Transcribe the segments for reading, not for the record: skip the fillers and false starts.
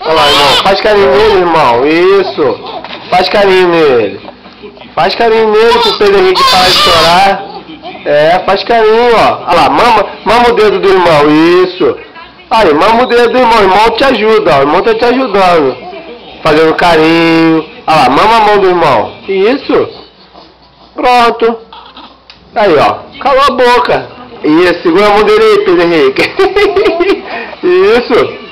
Olha lá, irmão. Faz carinho nele, irmão. Isso. Faz carinho nele. Faz carinho nele pro Pedro Henrique parar de chorar. É, faz carinho, ó. Olha lá, mama o dedo do irmão. Isso. Aí, mama o dedo do irmão. O irmão te ajuda, ó. O irmão tá te ajudando. Fazendo carinho. Olha lá, mama a mão do irmão. Isso. Pronto. Aí, ó. Calou a boca. Isso, segura a mão dele aí, Pedro Henrique. Isso.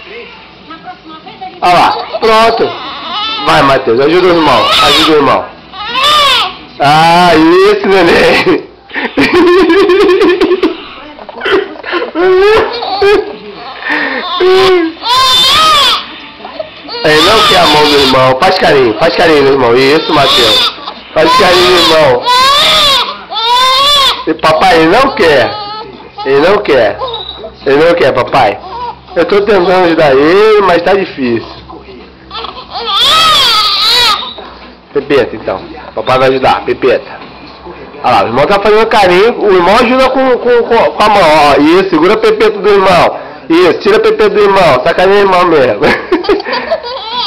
Olha lá, pronto. Vai, Matheus, ajuda o irmão. Ajuda o irmão. Ah, isso, neném. Ele não quer a mão do irmão. Faz carinho no irmão. Isso, Matheus. Faz carinho no irmão. E papai, ele não quer. Ele não quer. Ele não quer, papai. Eu tô tentando ajudar ele, mas tá difícil. Pepeta, então. Papai vai ajudar. Pepeta. Olha lá, o irmão tá fazendo carinho. O irmão ajuda com a mão. Ó, isso, segura a pepeta do irmão. Isso, tira a pepeta do irmão. Sacaneia o irmão mesmo.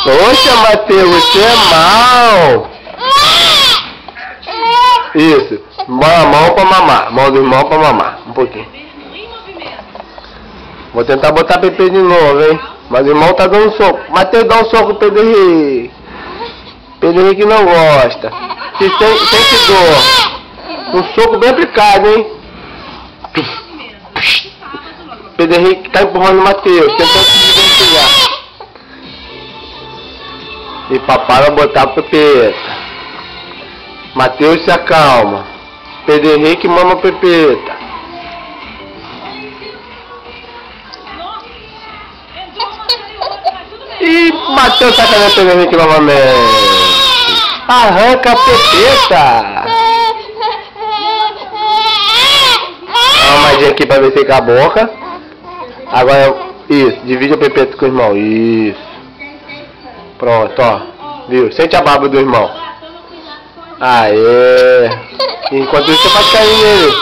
Poxa, Matheus, você é mal. Isso. Mão pra mamar. Mão do irmão pra mamar. Um pouquinho. Vou tentar botar Pepe de novo, hein? Mas o irmão tá dando soco. Matheus, dá um soco pro Pedro Henrique. Pedro Henrique não gosta. Se sente dor. Um soco bem aplicado, hein? Pedro Henrique tá empurrando o Matheus. Tentando se desvencilhar. E papai vai botar pro Pepeta. Matheus se acalma. Pedro Henrique mama Pepeta. E Matheus sacaneia Pedro Henrique novamente. Arranca a Pepeta. Dá uma mamadinha aqui pra ver se fica a boca. Agora, isso. Divide a Pepeta com o irmão. Isso. Pronto, ó. Viu? Sente a barba do irmão. Aê. Enquanto isso, você faz carinho nele.